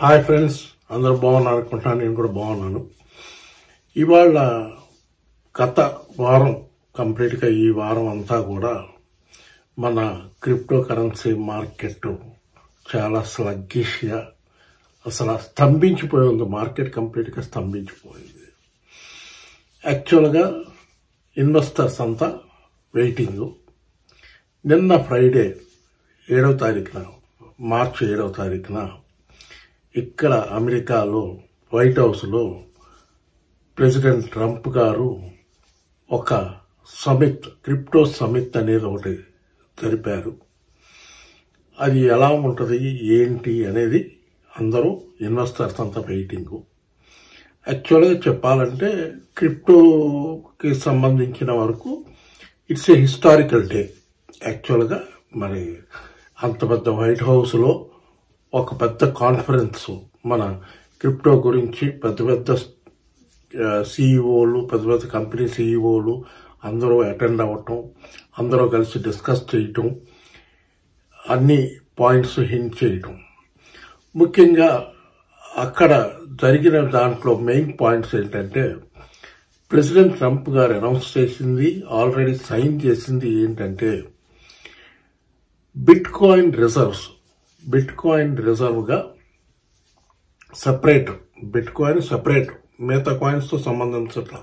Hi friends, అందరూ బాగున్నారు అనుకుంటున్నాను. నేను కూడా బాగున్నాను. ఇవాళ గత వారం కంప్లీట్గా ఈ వారం అంతా కూడా మన క్రిప్టో కరెన్సీ మార్కెట్ చాలా స్లగ్గిష్గా అసలు స్తంభించిపోయి ఉంది. మార్కెట్ కంప్లీట్గా స్తంభించిపోయింది. యాక్చువల్గా ఇన్వెస్టర్స్ అంతా వెయిటింగ్. నిన్న ఫ్రైడే 7వ తారీఖున మార్చి 7వ తారీఖున ఇక్కడ అమెరికాలో వైట్ హౌస్లో ప్రెసిడెంట్ ట్రంప్ గారు ఒక సమిట్, క్రిప్టో సమిట్ అనేది ఒకటి జరిపారు. అది ఎలా ఉంటుంది ఏంటి అనేది అందరూ ఇన్వెస్టర్స్ అంతా వెయిటింగ్. యాక్చువల్గా చెప్పాలంటే క్రిప్టోకి సంబంధించిన వరకు ఇట్స్ ఏ హిస్టారికల్ డే. యాక్చువల్గా మరి అంత పెద్ద వైట్ హౌస్లో ఒక పెద్ద కాన్ఫరెన్స్ మన క్రిప్టో గురించి పెద్ద పెద్ద సిఇఓలు, పెద్ద పెద్ద కంపెనీ సిఇఓలు అందరూ అటెండ్ అవ్వటం, అందరూ కలిసి డిస్కస్ చేయటం, అన్ని పాయింట్స్ హింట్ చేయటం. ముఖ్యంగా అక్కడ జరిగిన దాంట్లో మెయిన్ పాయింట్స్ ఏంటంటే ప్రెసిడెంట్ ట్రంప్ గారు అనౌన్స్ చేసింది, ఆల్రెడీ సైన్ చేసింది ఏంటంటే బిట్ కాయిన్ రిజర్వ్గా సపరేట్, బిట్ కాయిన్ సపరేట్, మిగతా కాయిన్స్తో సంబంధించట్లా,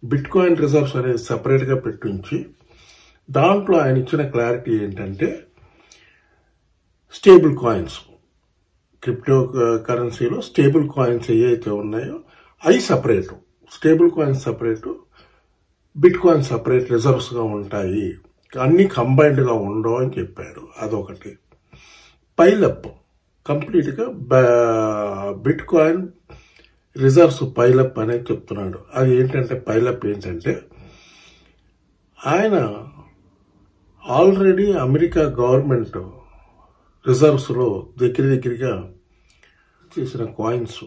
బిట్ కాయిన్ రిజర్వ్స్ అనేది సపరేట్గా పెట్టించి దాంట్లో ఆయన ఇచ్చిన క్లారిటీ ఏంటంటే స్టేబుల్ కాయిన్స్, క్రిప్టో కరెన్సీలో స్టేబుల్ కాయిన్స్ ఏవైతే ఉన్నాయో అవి separate, stable coins separate, bitcoin separate రిజర్వ్స్గా ఉంటాయి, అన్ని కంబైన్డ్గా ఉండవు అని చెప్పాడు. అదొకటి. పైలప్, కంప్లీట్గా బిట్ కాయిన్ రిజర్వ్స్ పైలప్ అనేది చెప్తున్నాడు. అది ఏంటంటే పైలప్ ఏంటంటే ఆయన ఆల్రెడీ అమెరికా గవర్నమెంట్ రిజర్వ్స్లో దగ్గరగా చేసిన కాయిన్స్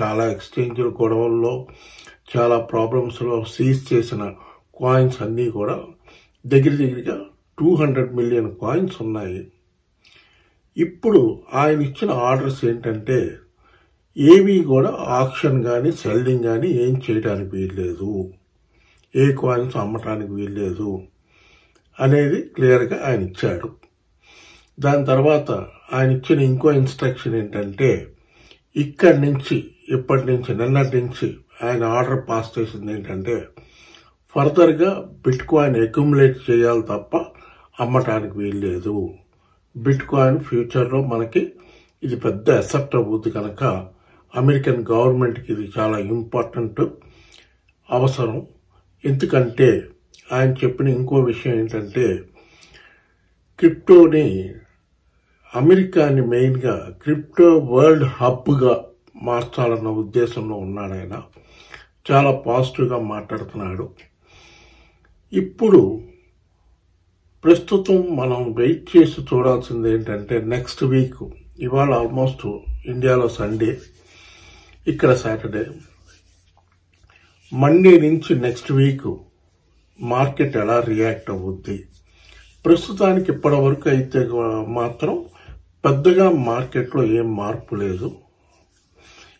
చాలా ఎక్స్చేంజ్ గొడవల్లో, చాలా ప్రాబ్లమ్స్లో సీజ్ చేసిన కాయిన్స్ అన్నీ కూడా దగ్గరగా 200 మిలియన్ కాయిన్స్ ఉన్నాయి. ఇప్పుడు ఆయన ఇచ్చిన ఆర్డర్స్ ఏంటంటే ఏమీ కూడా ఆక్షన్ కానీ సెల్లింగ్ కానీ ఏం చేయడానికి వీల్లేదు, ఏ కాయిన్స్ అమ్మటానికి వీల్లేదు అనేది క్లియర్గా ఆయన ఇచ్చాడు. దాని తర్వాత ఆయన ఇచ్చిన ఇంకో ఇన్స్ట్రక్షన్ ఏంటంటే ఇప్పటి నుంచి నిన్నటి నుంచి ఆయన ఆర్డర్ పాస్ చేసింది ఏంటంటే ఫర్దర్గా బిట్ కాయిన్ అక్యుములేట్ చేయాలి తప్ప అమ్మటానికి వీల్లేదు. బిట్ కాయిన్ ఫ్యూచర్లో మనకి ఇది పెద్ద అసెట్ అవుతుంది కనుక అమెరికన్ గవర్నమెంట్కి ఇది చాలా ఇంపార్టెంట్ అవసరం. ఎందుకంటే ఆయన చెప్పిన ఇంకో విషయం ఏంటంటే క్రిప్టోని, అమెరికాని మెయిన్గా క్రిప్టో వరల్డ్ హబ్గా మార్చాలన్న ఉద్దేశంలో ఉన్నాడు ఆయన. చాలా పాజిటివ్గా మాట్లాడుతున్నాడు. ఇప్పుడు ప్రస్తుతం మనం వెయిట్ చేసి చూడాల్సింది ఏంటంటే నెక్స్ట్ వీక్, ఇవాళ ఆల్మోస్ట్ ఇండియాలో సండే, ఇక్కడ సాటర్డే, మండే నుంచి నెక్స్ట్ వీక్ మార్కెట్ ఎలా రియాక్ట్ అవుద్ది. ప్రస్తుతానికి ఇప్పటి వరకు అయితే మాత్రం పెద్దగా మార్కెట్లో ఏం మార్పు లేదు.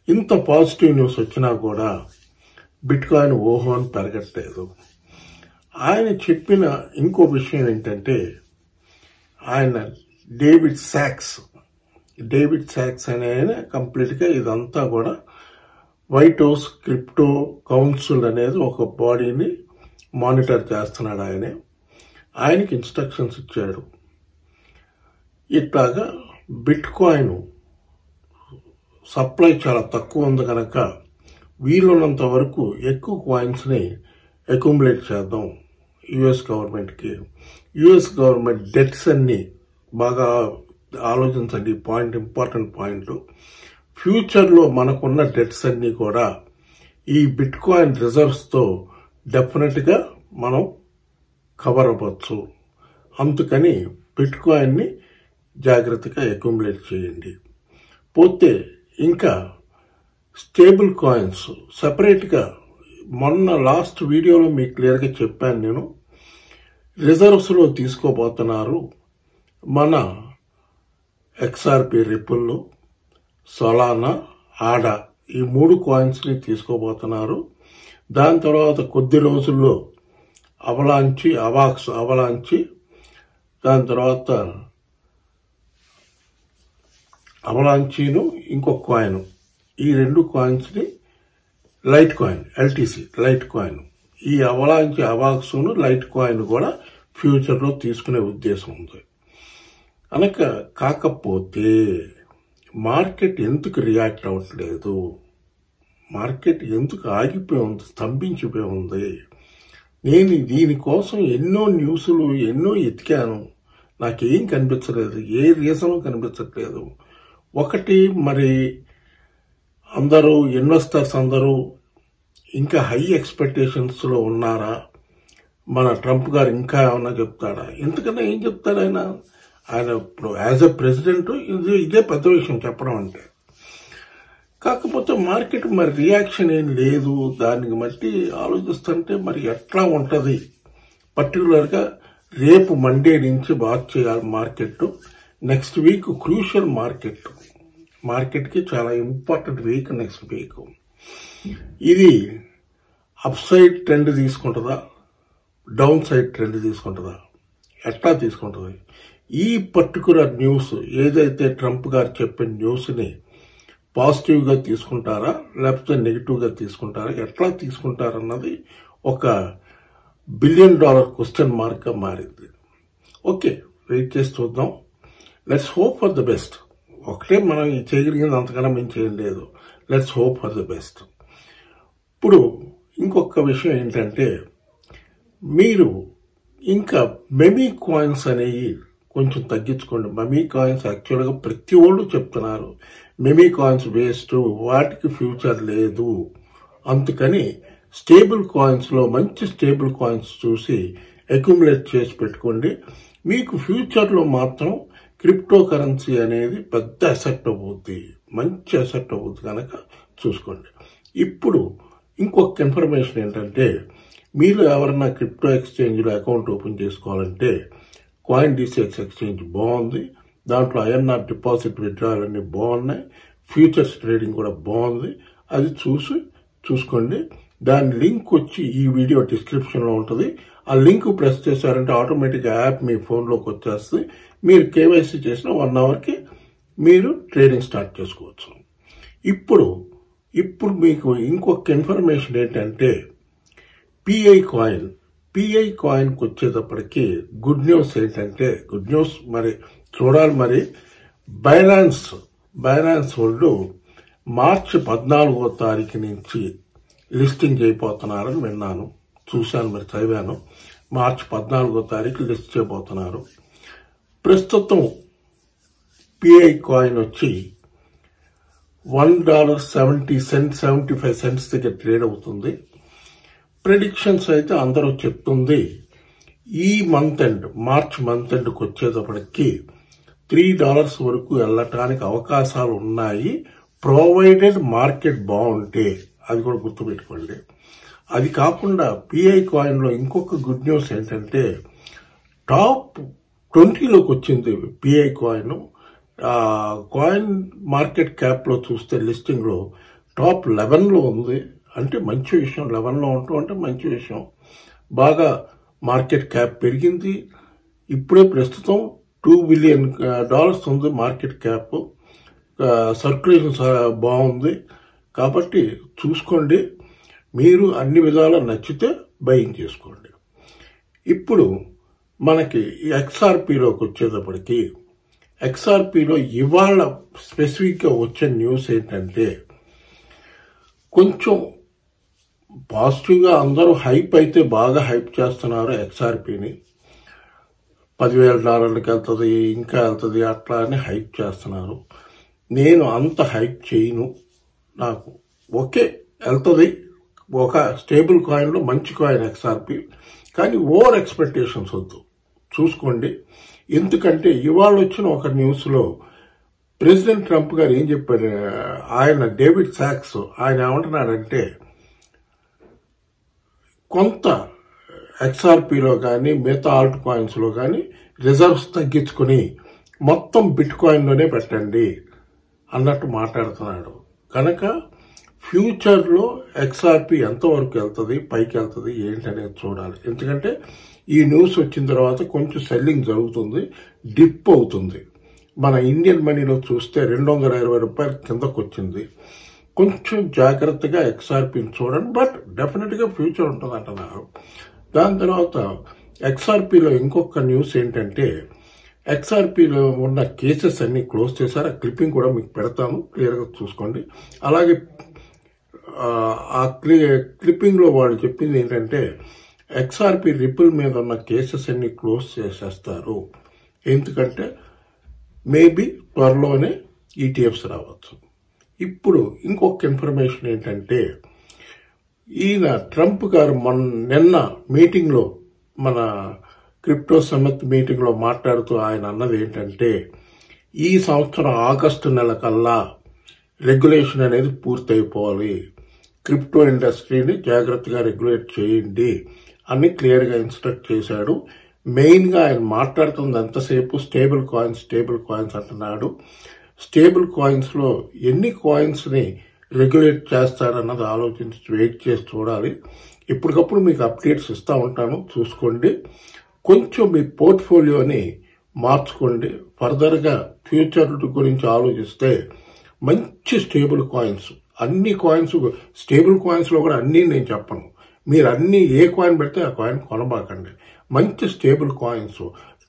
ఇంత పాజిటివ్ న్యూస్ వచ్చినా కూడా బిట్ కాయిన్ ఓహోని పెరగట్లేదు. ఆయన చెప్పిన ఇంకో విషయం ఏంటంటే ఆయన డేవిడ్ సాక్స్ అనే ఆయన కంప్లీట్గా ఇదంతా కూడా వైట్ హౌస్ క్రిప్టో కౌన్సిల్ అనేది ఒక బాడీని మానిటర్ చేస్తున్నాడు. ఆయనకి ఇన్స్ట్రక్షన్స్ ఇచ్చాడు. ఇట్లాగా బిట్ కాయిన్ సప్లై చాలా తక్కువ ఉంది కనుక వీలున్నంత వరకు ఎక్కువ కాయిన్స్ని అక్యుములేట్ చేద్దాం. యుఎస్ గవర్నమెంట్ డెట్స్ అన్ని బాగా ఆలోచించండి. Point, important point. ఫ్యూచర్లో మనకున్న డెట్స్ అన్ని కూడా ఈ బిట్ కాయిన్ రిజర్వ్స్తో డెఫినెట్గా మనం కవర్ అవ్వచ్చు. అందుకని బిట్ కాయిన్ని జాగ్రత్తగా అక్యుములేట్ చేయండి. పోతే ఇంకా స్టేబుల్ కాయిన్స్ సెపరేట్గా, మొన్న లాస్ట్ వీడియోలో మీకు క్లియర్గా చెప్పాను నేను, రిజర్వ్స్లో తీసుకోబోతున్నారు మన XRP రిపుల్, సొలానా, ఆడా ఈ 3 కాయిన్స్ని తీసుకోబోతున్నారు. దాని తర్వాత కొద్ది రోజుల్లో అవలాంచి దాని తర్వాత అవలాంచీను ఇంకొక కాయిన్, ఈ 2 కాయిన్స్ని Litecoin, LTC Litecoin, ఈ అవాక్స్ను లైట్ కాయిన్ కూడా ఫ్యూచర్లో తీసుకునే ఉద్దేశం ఉంది. కాకపోతే మార్కెట్ ఎందుకు రియాక్ట్ అవ్వట్లేదు, మార్కెట్ ఎందుకు ఆగిపోయి ఉంది, స్తంభించిపోయి ఉంది? నేను దీనికోసం ఎన్నో న్యూస్లు ఎతికాను, నాకేం కనిపించలేదు, ఏ రీజన్ కనిపించట్లేదు. ఒకటి, మరి అందరూ ఇన్వెస్టర్స్ అందరూ ఇంకా హై ఎక్స్పెక్టేషన్స్లో ఉన్నారా? మన ట్రంప్ గారు ఇంకా ఏమన్నా చెప్తాడా? ఇంతకన్నా ఏం చెప్తాడు ఆయన ఇప్పుడు యాజ్ ఎ ప్రెసిడెంట్ ఇదే పెద్ద విషయం చెప్పడం అంటే. కాకపోతే మార్కెట్ మరి రియాక్షన్ ఏం లేదు. దానికి బట్టి ఆలోచిస్తుంటే మరి ఎట్లా ఉంటుంది, పర్టికులర్గా రేపు మండే నుంచి బాగా చేయాలి మార్కెట్. నెక్స్ట్ వీక్ క్రూషియల్ మార్కెట్కి చాలా ఇంపార్టెంట్ వీక్ నెక్స్ట్ వీక్. ఇది అప్ సైడ్ ట్రెండ్ తీసుకుంటుందా, డౌన్ సైడ్ ట్రెండ్ తీసుకుంటుందా, ఎట్లా తీసుకుంటుంది? ఈ పర్టికులర్ న్యూస్ ఏదైతే ట్రంప్ గారు చెప్పిన న్యూస్ని పాజిటివ్గా తీసుకుంటారా లేకపోతే నెగిటివ్గా తీసుకుంటారా, ఎట్లా తీసుకుంటారన్నది ఒక $1 బిలియన్ క్వశ్చన్ మార్క్గా మారింది. ఓకే, వెయిట్ చేసి చూద్దాం. Let's hope for the best. ఒకటే మనం చేయగలిగింది, అంతకన్నా మేము చేయలేదు. Let's hope for the best. ఇప్పుడు ఇంకొక విషయం ఏంటంటే, మీరు ఇంకా మెమీ కాయిన్స్ అనేవి కొంచెం తగ్గించుకోండి. మెమీ కాయిన్స్ యాక్చువల్గా ప్రతి ఒళ్ళు చెప్తున్నారు మెమీ కాయిన్స్ వేస్ట్, వాటికి ఫ్యూచర్ లేదు. అందుకని స్టేబుల్ కాయిన్స్లో మంచి స్టేబుల్ కాయిన్స్ చూసి అక్యుములేట్ చేసి పెట్టుకోండి. మీకు ఫ్యూచర్లో మాత్రం క్రిప్టో కరెన్సీ అనేది పెద్ద అసెట్ అవుతుంది, మంచి అసెట్ అవుతుంది కనుక చూసుకోండి. ఇప్పుడు ఇంకొక ఇన్ఫర్మేషన్ ఏంటంటే, మీరు ఎవరన్నా క్రిప్టో ఎక్స్చేంజ్లో అకౌంట్ ఓపెన్ చేసుకోవాలంటే CoinDCX ఎక్స్చేంజ్ బాగుంది, దాంట్లో INR డిపాజిట్ విత్డ్రాయల్ అన్ని బాగున్నాయి, ఫ్యూచర్స్ ట్రేడింగ్ కూడా బాగుంది. అది చూసుకోండి. దాని లింక్ వచ్చి ఈ వీడియో డిస్క్రిప్షన్లో ఉంటుంది. ఆ లింక్ ప్రెస్ చేశారంటే ఆటోమేటిక్గా యాప్ మీ ఫోన్లోకి వచ్చేస్తుంది. మీరు KYC చేసిన 1 అవర్కి మీరు ట్రేడింగ్ స్టార్ట్ చేసుకోవచ్చు. ఇప్పుడు మీకు ఇంకొక ఇన్ఫర్మేషన్ ఏంటంటే, PI కాయిన్కి వచ్చేటప్పటికి గుడ్ న్యూస్ ఏంటంటే, గుడ్ న్యూస్ మరి చూడాలి. మరి బైనాన్స్ వాళ్ళు మార్చి 14వ తారీఖు నుంచి లిస్టింగ్ అయిపోతున్నారని విన్నాను, చూశాను, మరి చదివాను. మార్చి 14వ తారీఖు లిస్ట్ చేయబోతున్నారు. ప్రస్తుతం PI కాయిన్ వచ్చి $1.75 దగ్గర ట్రేడ్ అవుతుంది. ప్రెడిక్షన్స్ అయితే అందరూ చెప్తుంది ఈ మార్చ్ మంత్ ఎండ్కి వచ్చేటప్పటికి $3 వరకు వెళ్ళటానికి అవకాశాలు ఉన్నాయి, ప్రొవైడెడ్ మార్కెట్ బాగుంటే. అది కూడా గుర్తుపెట్టుకోండి. అది కాకుండా PI కాయిన్లో ఇంకొక గుడ్ న్యూస్ ఏంటంటే, టాప్ 20లోకి వచ్చింది PI కాయిన్. కాయిన్ మార్కెట్ క్యాప్లో చూస్తే లిస్టింగ్లో టాప్ 11లో ఉంది. అంటే మంచి విషయం, 11లో ఉండటం అంటే మంచి విషయం. బాగా మార్కెట్ క్యాప్ పెరిగింది. ఇప్పుడే ప్రస్తుతం $2 బిలియన్ ఉంది మార్కెట్ క్యాప్. సర్క్యులేషన్ బాగుంది. కాబట్టి చూసుకోండి, మీరు అన్ని విధాలా నచ్చితే బయింగ్ చేసుకోండి. ఇప్పుడు మనకి XRPలోకి వచ్చేటప్పటికి, XRPలో ఇవాళ స్పెసిఫిక్గా వచ్చే న్యూస్ ఏంటంటే, కొంచెం పాజిటివ్గా అందరూ హైప్ అయితే బాగా హైప్ చేస్తున్నారు. XRPని $10,000కి వెళ్తుంది, ఇంకా వెళ్తుంది, అట్లా అని హైప్ చేస్తున్నారు. నేను అంత హైప్ చేయను. నాకు ఓకే వెళ్తుంది, ఒక స్టేబుల్ కాయిన్లో మంచి కాయిన్ XRP, కానీ ఓవర్ ఎక్స్పెక్టేషన్స్ వద్దు, చూసుకోండి. ఎందుకంటే ఇవాళ వచ్చిన ఒక న్యూస్లో ప్రెసిడెంట్ ట్రంప్ గారు ఏం చెప్పారు, ఆయన డేవిడ్ సాక్స్ ఆయన ఏమంటున్నాడంటే, కొంత XRPలో కానీ మిగతా ఆల్ట్ కాయిన్స్లో కానీ రిజర్వ్స్ తగ్గించుకుని మొత్తం బిట్ కాయిన్లోనే పెట్టండి అన్నట్టు మాట్లాడుతున్నాడు. కనుక ఫ్యూచర్లో XRP ఎంతవరకు వెళ్తుంది, పైకి వెళ్తుంది ఏంటనేది చూడాలి. ఎందుకంటే ఈ న్యూస్ వచ్చిన తర్వాత కొంచెం సెల్లింగ్ జరుగుతుంది, డిప్ అవుతుంది. మన ఇండియన్ మనీలో చూస్తే 220 రూపాయలు కిందకు వచ్చింది. కొంచెం జాగ్రత్తగా XRPని చూడండి, బట్ డెఫినెట్గా ఫ్యూచర్ ఉంటుంది అంటున్నారు. దాని తర్వాత XRPలో ఇంకొక న్యూస్ ఏంటంటే XRPలో ఉన్న కేసెస్ అన్ని క్లోజ్ చేశారు. ఆ క్లిప్పింగ్ కూడా మీకు పెడతాను, క్లియర్గా చూసుకోండి. అలాగే ఆ క్లిప్పింగ్లో వాళ్ళు చెప్పింది ఏంటంటే XRP రిపుల్ మీద ఉన్న కేసెస్ అన్ని క్లోజ్ చేసేస్తారు. ఎందుకంటే మేబీ త్వరలోనే ETFs రావచ్చు. ఇప్పుడు ఇంకొక ఇన్ఫర్మేషన్ ఏంటంటే ఈయన ట్రంప్ గారు నిన్న మీటింగ్లో, మన క్రిప్టో సమ్మిట్ మీటింగ్లో మాట్లాడుతూ ఆయన అన్నది ఏంటంటే ఈ సంవత్సరం ఆగస్టు నెల కల్లా రెగ్యులేషన్ అనేది పూర్తయిపోవాలి, క్రిప్టో ఇండస్ట్రీని జాగ్రత్తగా రెగ్యులేట్ చేయండి అని క్లియర్గా ఇన్స్ట్రక్ట్ చేశాడు. మెయిన్గా ఆయన మాట్లాడుతుంది ఎంతసేపు స్టేబుల్ కాయిన్స్ అంటున్నాడు. స్టేబుల్ కాయిన్స్లో ఎన్ని కాయిన్స్ని రెగ్యులేట్ చేస్తారన్నది ఆలోచించి వెయిట్ చేసి చూడాలి. ఇప్పటికప్పుడు మీకు అప్డేట్స్ ఇస్తూ ఉంటాను, చూసుకోండి. కొంచెం మీ పోర్ట్ఫోలియోని మార్చుకోండి. ఫర్దర్గా ఫ్యూచర్ గురించి ఆలోచిస్తే మంచి స్టేబుల్ కాయిన్స్, అన్ని కాయిన్స్, స్టేబుల్ కాయిన్స్లో కూడా అన్నీ నేను చెప్పను, మీరు అన్ని ఏ కాయిన్ పెడితే ఆ కాయిన్ కొనబాకండి. మంచి స్టేబుల్ కాయిన్స్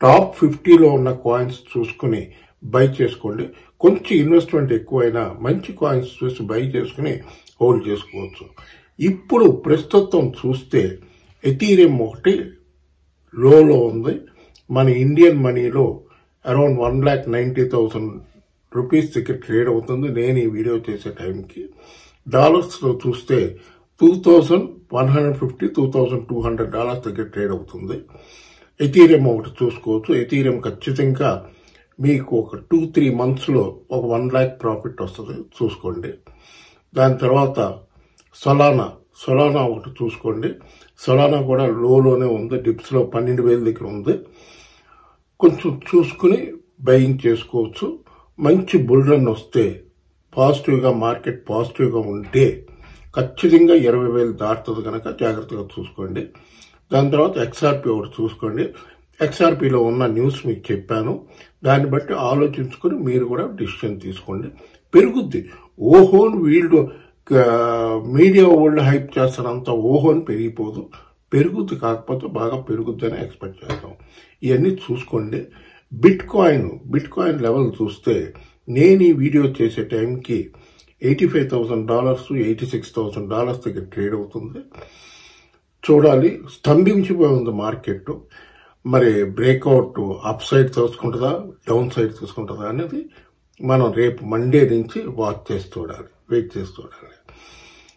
టాప్ 50లో ఉన్న కాయిన్స్ చూసుకుని బై చేసుకోండి. కొంచెం ఇన్వెస్ట్మెంట్ ఎక్కువైనా మంచి కాయిన్స్ చూసి బై చేసుకుని హోల్డ్ చేసుకోవచ్చు. ఇప్పుడు ప్రస్తుతం చూస్తే ఎథీరియం ఒకటి లోలో ఉంది. మన ఇండియన్ మనీలో అరౌండ్ 1,90,000 రూపీస్ దగ్గర ట్రేడ్ అవుతుంది నేను ఈ వీడియో చేసే టైంకి. డాలర్స్లో చూస్తే $2,150, $2,200 దగ్గర ట్రేడ్ అవుతుంది. ఎథీరియం ఒకటి చూసుకోవచ్చు. ఎథీరియం ఖచ్చితంగా మీకు ఒక 2-3 monthsలో ఒక 1 lakh ప్రాఫిట్ వస్తుంది, చూసుకోండి. దాని తర్వాత సొలానా ఒకటి చూసుకోండి. సొలానా కూడా లోనే ఉంది, డిప్స్లో 12,000 దగ్గర ఉంది. కొంచెం చూసుకుని బయింగ్ చేసుకోవచ్చు. మంచి బుల్ రన్ వస్తే పాజిటివ్గా, మార్కెట్ పాజిటివ్గా ఉంటే ఖచ్చితంగా 20,000 దాటుతుంది కనుక జాగ్రత్తగా చూసుకోండి. దాని తర్వాత XRP ఒకటి చూసుకోండి. XRPలో ఉన్న న్యూస్ మీకు చెప్పాను, దాన్ని బట్టి ఆలోచించుకొని మీరు కూడా డిసిషన్ తీసుకోండి. పెరుగుద్ది. ఓహోన్ వీళ్ళు మీడియా వాళ్ళు హైప్ చేస్తారంత ఓహోన్ పెరిగిపోదు, పెరుగుద్ది. కాకపోతే బాగా పెరుగుద్ది అని ఎక్స్పెక్ట్ చేస్తాం. ఇవన్నీ చూసుకోండి. బిట్ కాయిన్ లెవెల్ చూస్తే నేను ఈ వీడియో చేసే టైంకి $85,000, $86,000 దగ్గర ట్రేడ్ అవుతుంది. చూడాలి. స్తంభించిపోయి ఉంది మార్కెట్. మరి బ్రేక్అవుట్ అప్ సైడ్ తీసుకుంటుందా, డౌన్ సైడ్ తీసుకుంటుందా అనేది మనం రేపు మండే నుంచి వాచ్ చేసి చూడాలి, వెయిట్ చేసి చూడాలి.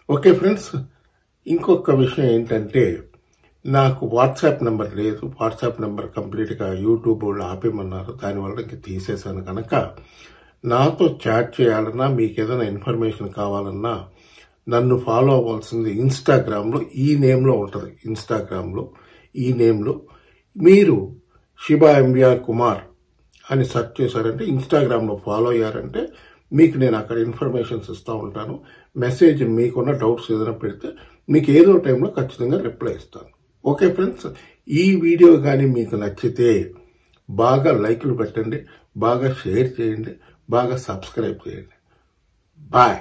ఓకే ఫ్రెండ్స్, ఇంకొక విషయం ఏంటంటే నాకు వాట్సాప్ నెంబర్ లేదు. వాట్సాప్ నెంబర్ కంప్లీట్గా యూట్యూబ్ వాళ్ళు ఆపేయమన్నారు, దానివల్ల ఇంక తీసేశాను. కనుక నాతో చాట్ చేయాలన్నా, మీకు ఏదైనా ఇన్ఫర్మేషన్ కావాలన్నా నన్ను ఫాలో అవ్వాల్సింది ఇన్స్టాగ్రామ్లో ఈ నేమ్లో ఉంటుంది. ఇన్స్టాగ్రామ్లో ఈ నేమ్లో మీరు శిబా MBR కుమార్ అని సెర్చ్ చేశారంటే, ఇన్స్టాగ్రామ్లో ఫాలో అయ్యారంటే మీకు నేను అక్కడ ఇన్ఫర్మేషన్స్ ఇస్తూ ఉంటాను. మెసేజ్ మీకున్న డౌట్స్ ఏదైనా పెడితే మీకు ఏదో టైంలో ఖచ్చితంగా రిప్లై ఇస్తాను. ఓకే ఫ్రెండ్స్, ఈ వీడియో కానీ మీకు నచ్చితే బాగా లైక్లు పెట్టండి, బాగా షేర్ చేయండి, బాగా సబ్స్క్రైబ్ చేయండి. బాయ్.